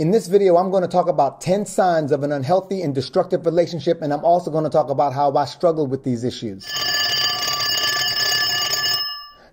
In this video, I'm going to talk about 10 signs of an unhealthy and destructive relationship, and I'm also going to talk about how I struggle with these issues.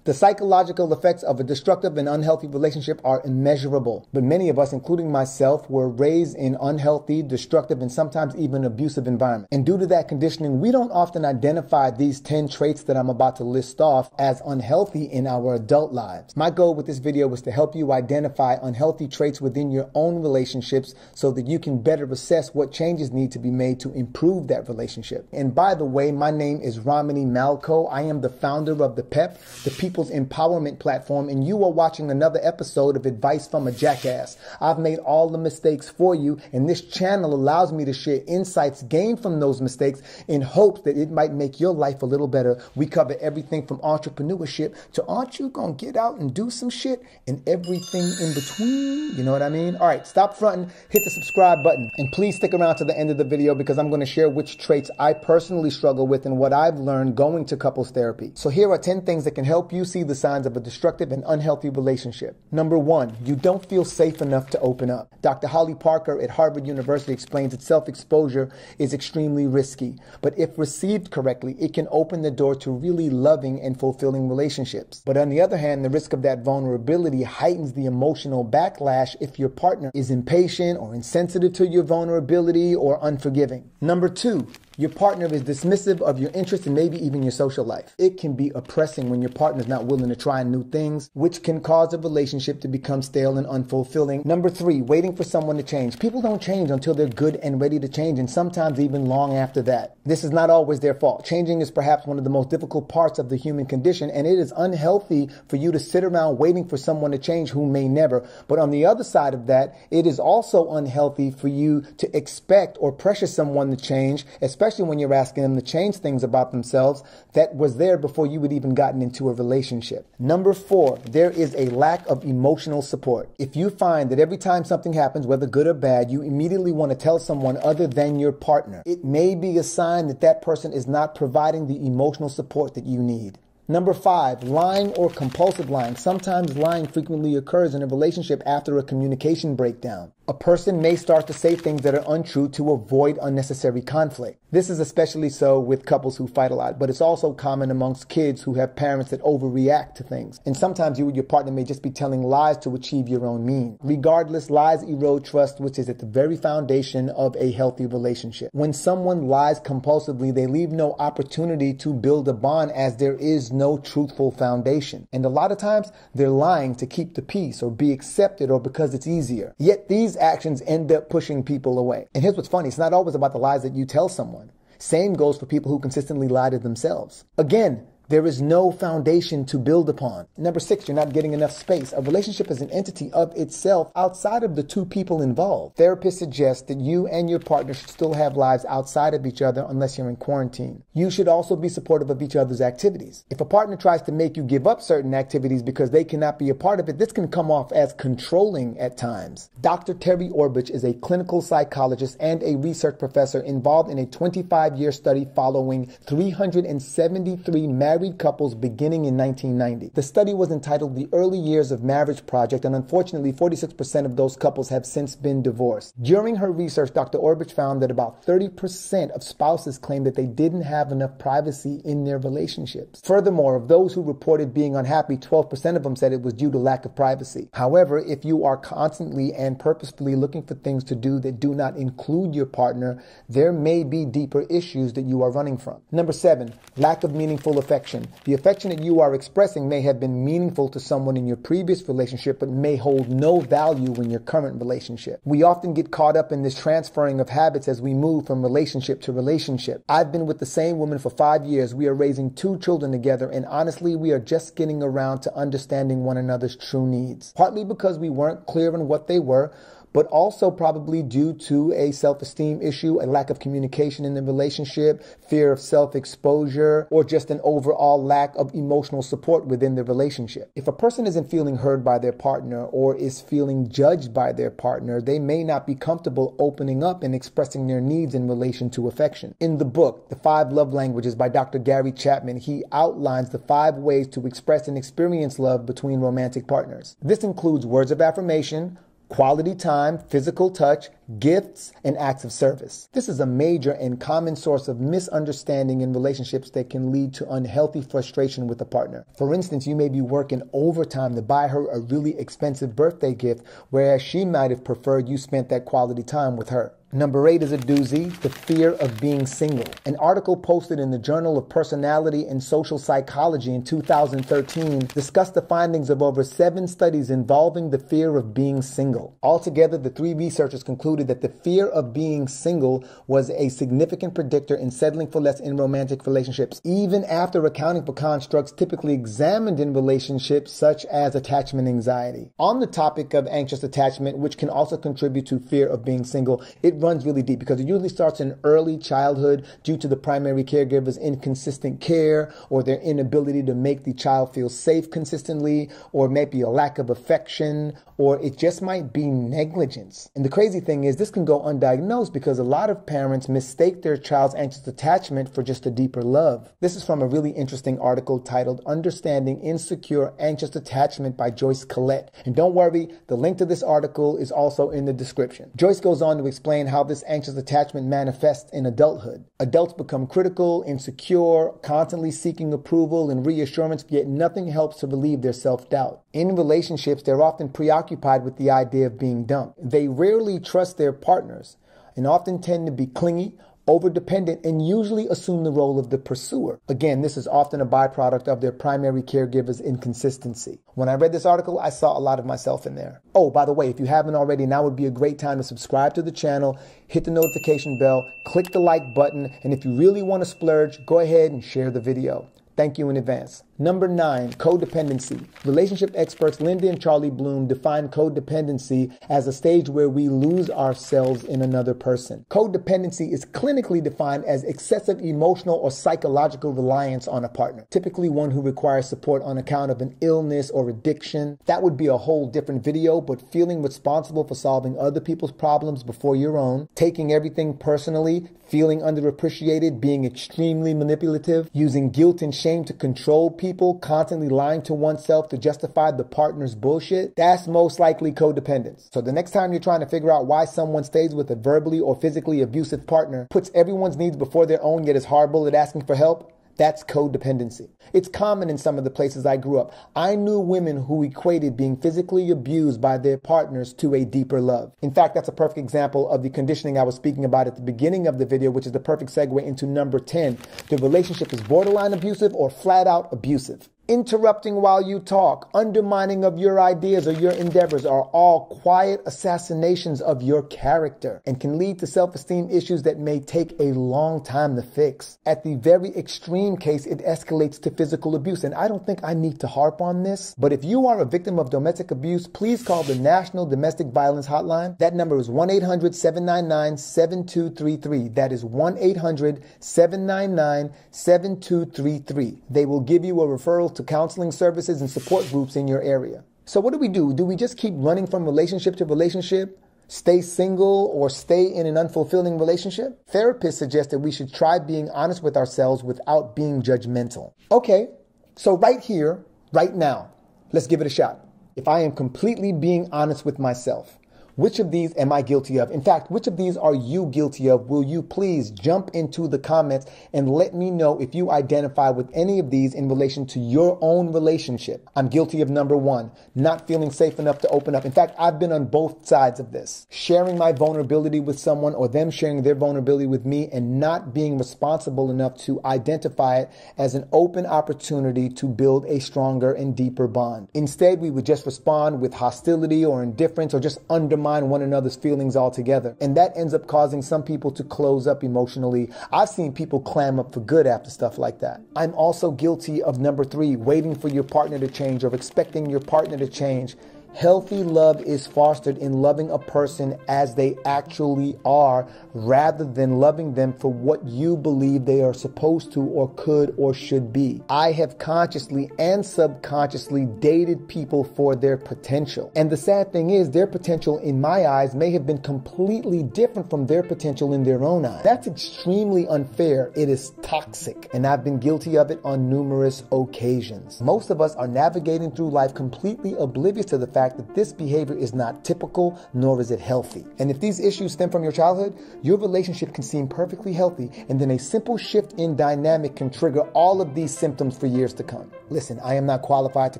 The psychological effects of a destructive and unhealthy relationship are immeasurable, but many of us, including myself, were raised in unhealthy, destructive, and sometimes even abusive environments. And due to that conditioning, we don't often identify these 10 traits that I'm about to list off as unhealthy in our adult lives. My goal with this video was to help you identify unhealthy traits within your own relationships so that you can better assess what changes need to be made to improve that relationship. And by the way, my name is Romany Malco. I am the founder of the PEP, the People's Empowerment Platform, and you are watching another episode of Advice from a Jackass. I've made all the mistakes for you, and this channel allows me to share insights gained from those mistakes in hopes that it might make your life a little better. We cover everything from entrepreneurship to aren't you gonna get out and do some shit, and everything in between. You know what I mean? All right, stop fronting, hit the subscribe button, and please stick around to the end of the video because I'm going to share which traits I personally struggle with and what I've learned going to couples therapy. So here are 10 things that can help you see the signs of a destructive and unhealthy relationship. Number 1, you don't feel safe enough to open up. Dr. Holly Parker at Harvard University explains that self-exposure is extremely risky, but if received correctly, it can open the door to really loving and fulfilling relationships. But on the other hand, the risk of that vulnerability heightens the emotional backlash if your partner is impatient or insensitive to your vulnerability or unforgiving. Number 2, your partner is dismissive of your interests and maybe even your social life. It can be oppressing when your partner is not willing to try new things, which can cause a relationship to become stale and unfulfilling. Number 3, waiting for someone to change. People don't change until they're good and ready to change, and sometimes even long after that. This is not always their fault. Changing is perhaps one of the most difficult parts of the human condition, and it is unhealthy for you to sit around waiting for someone to change who may never. But on the other side of that, it is also unhealthy for you to expect or pressure someone to change, especially when you're asking them to change things about themselves that was there before you had even gotten into a relationship. Number 4, there is a lack of emotional support. If you find that every time something happens, whether good or bad, you immediately want to tell someone other than your partner, it may be a sign that that person is not providing the emotional support that you need. Number 5, lying or compulsive lying. Sometimes lying frequently occurs in a relationship after a communication breakdown. A person may start to say things that are untrue to avoid unnecessary conflict. This is especially so with couples who fight a lot, but it's also common amongst kids who have parents that overreact to things. And sometimes you and your partner may just be telling lies to achieve your own means. Regardless, lies erode trust, which is at the very foundation of a healthy relationship. When someone lies compulsively, they leave no opportunity to build a bond as there is no truthful foundation. And a lot of times they're lying to keep the peace or be accepted or because it's easier. Yet these actions end up pushing people away. And here's what's funny. It's not always about the lies that you tell someone. Same goes for people who consistently lie to themselves. Again, there is no foundation to build upon. Number 6, you're not getting enough space. A relationship is an entity of itself outside of the two people involved. Therapists suggest that you and your partner should still have lives outside of each other unless you're in quarantine. You should also be supportive of each other's activities. If a partner tries to make you give up certain activities because they cannot be a part of it, this can come off as controlling at times. Dr. Terry Orbich is a clinical psychologist and a research professor involved in a 25-year study following 373 married couples beginning in 1990. The study was entitled The Early Years of Marriage Project, and unfortunately 46% of those couples have since been divorced. During her research, Dr. Orbich found that about 30% of spouses claimed that they didn't have enough privacy in their relationships. Furthermore, of those who reported being unhappy, 12% of them said it was due to lack of privacy. However, if you are constantly and purposefully looking for things to do that do not include your partner, there may be deeper issues that you are running from. Number 7, lack of meaningful affection. The affection that you are expressing may have been meaningful to someone in your previous relationship, but may hold no value in your current relationship. We often get caught up in this transferring of habits as we move from relationship to relationship. I've been with the same woman for 5 years. We are raising 2 children together, and honestly, we are just getting around to understanding one another's true needs. Partly because we weren't clear on what they were, but also probably due to a self-esteem issue, a lack of communication in the relationship, fear of self-exposure, or just an overall lack of emotional support within the relationship. If a person isn't feeling heard by their partner or is feeling judged by their partner, they may not be comfortable opening up and expressing their needs in relation to affection. In the book, The 5 Love Languages by Dr. Gary Chapman, he outlines the 5 ways to express and experience love between romantic partners. This includes words of affirmation, quality time, physical touch, gifts, and acts of service. This is a major and common source of misunderstanding in relationships that can lead to unhealthy frustration with a partner. For instance, you may be working overtime to buy her a really expensive birthday gift, whereas she might have preferred you spent that quality time with her. Number 8 is a doozy, the fear of being single. An article posted in the Journal of Personality and Social Psychology in 2013 discussed the findings of over 7 studies involving the fear of being single. Altogether, the 3 researchers concluded that the fear of being single was a significant predictor in settling for less in romantic relationships, even after accounting for constructs typically examined in relationships such as attachment anxiety. On the topic of anxious attachment, which can also contribute to fear of being single, it runs really deep because it usually starts in early childhood due to the primary caregiver's inconsistent care or their inability to make the child feel safe consistently, or maybe a lack of affection, or it just might be negligence. And the crazy thing is this can go undiagnosed because a lot of parents mistake their child's anxious attachment for just a deeper love. This is from a really interesting article titled Understanding Insecure Anxious Attachment by Joyce Collette. And don't worry, the link to this article is also in the description. Joyce goes on to explain how this anxious attachment manifests in adulthood. Adults become critical, insecure, constantly seeking approval and reassurance, yet nothing helps to relieve their self-doubt. In relationships, they're often preoccupied with the idea of being dumped. They rarely trust their partners and often tend to be clingy, overdependent, and usually assume the role of the pursuer. Again, this is often a byproduct of their primary caregiver's inconsistency. When I read this article, I saw a lot of myself in there. Oh, by the way, if you haven't already, now would be a great time to subscribe to the channel, hit the notification bell, click the like button, and if you really want to splurge, go ahead and share the video. Thank you in advance. Number 9, codependency. Relationship experts Linda and Charlie Bloom define codependency as a stage where we lose ourselves in another person. Codependency is clinically defined as excessive emotional or psychological reliance on a partner, typically one who requires support on account of an illness or addiction. That would be a whole different video, but feeling responsible for solving other people's problems before your own, taking everything personally, feeling underappreciated, being extremely manipulative, using guilt and shame to control people, constantly lying to oneself to justify the partner's bullshit, that's most likely codependence. So the next time you're trying to figure out why someone stays with a verbally or physically abusive partner, puts everyone's needs before their own, yet is horrible at asking for help, that's codependency. It's common in some of the places I grew up. I knew women who equated being physically abused by their partners to a deeper love. In fact, that's a perfect example of the conditioning I was speaking about at the beginning of the video, which is the perfect segue into number 10. The relationship is borderline abusive or flat out abusive. Interrupting while you talk, undermining of your ideas or your endeavors are all quiet assassinations of your character and can lead to self-esteem issues that may take a long time to fix. At the very extreme case, it escalates to physical abuse. And I don't think I need to harp on this, but if you are a victim of domestic abuse, please call the National Domestic Violence Hotline. That number is 1-800-799-7233. That is 1-800-799-7233. They will give you a referral to counseling services and support groups in your area. So what do? Do we just keep running from relationship to relationship? Stay single or stay in an unfulfilling relationship? Therapists suggest that we should try being honest with ourselves without being judgmental. Okay, so right here, right now, let's give it a shot. If I am completely being honest with myself, which of these am I guilty of? In fact, which of these are you guilty of? Will you please jump into the comments and let me know if you identify with any of these in relation to your own relationship. I'm guilty of number 1, not feeling safe enough to open up. In fact, I've been on both sides of this. Sharing my vulnerability with someone or them sharing their vulnerability with me and not being responsible enough to identify it as an open opportunity to build a stronger and deeper bond. Instead, we would just respond with hostility or indifference or just undermine one another's feelings altogether. And that ends up causing some people to close up emotionally. I've seen people clam up for good after stuff like that. I'm also guilty of number 3, waiting for your partner to change or expecting your partner to change. Healthy love is fostered in loving a person as they actually are, rather than loving them for what you believe they are supposed to or could or should be. I have consciously and subconsciously dated people for their potential. And the sad thing is, their potential in my eyes may have been completely different from their potential in their own eyes. That's extremely unfair. It is toxic. And I've been guilty of it on numerous occasions. Most of us are navigating through life completely oblivious to the fact fact that this behavior is not typical, nor is it healthy. And if these issues stem from your childhood, your relationship can seem perfectly healthy, and then a simple shift in dynamic can trigger all of these symptoms for years to come. Listen, I am not qualified to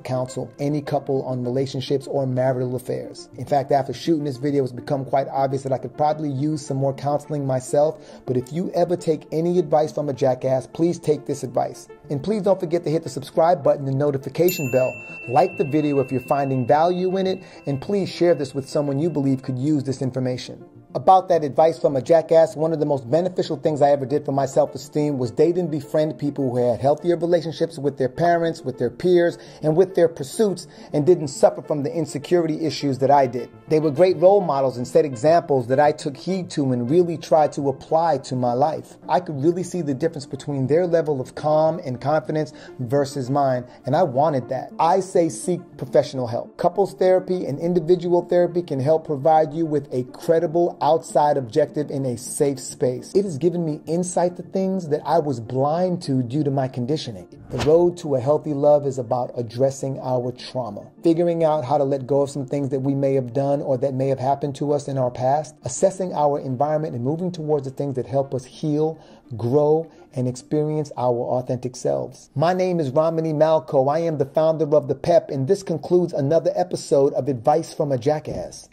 counsel any couple on relationships or marital affairs. In fact, after shooting this video, it's become quite obvious that I could probably use some more counseling myself, but if you ever take any advice from a jackass, please take this advice. And please don't forget to hit the subscribe button and notification bell. Like the video if you're finding value in it, and please share this with someone you believe could use this information. About that advice from a jackass, one of the most beneficial things I ever did for my self-esteem was date and befriend people who had healthier relationships with their parents, with their peers, and with their pursuits, and didn't suffer from the insecurity issues that I did. They were great role models and set examples that I took heed to and really tried to apply to my life. I could really see the difference between their level of calm and confidence versus mine, and I wanted that. I say seek professional help. Couples therapy and individual therapy can help provide you with a credible outside objective in a safe space. It has given me insight to things that I was blind to due to my conditioning. The road to a healthy love is about addressing our trauma, figuring out how to let go of some things that we may have done or that may have happened to us in our past, assessing our environment and moving towards the things that help us heal, grow, and experience our authentic selves. My name is Romany Malco. I am the founder of The PEP, and this concludes another episode of Advice from a Jackass.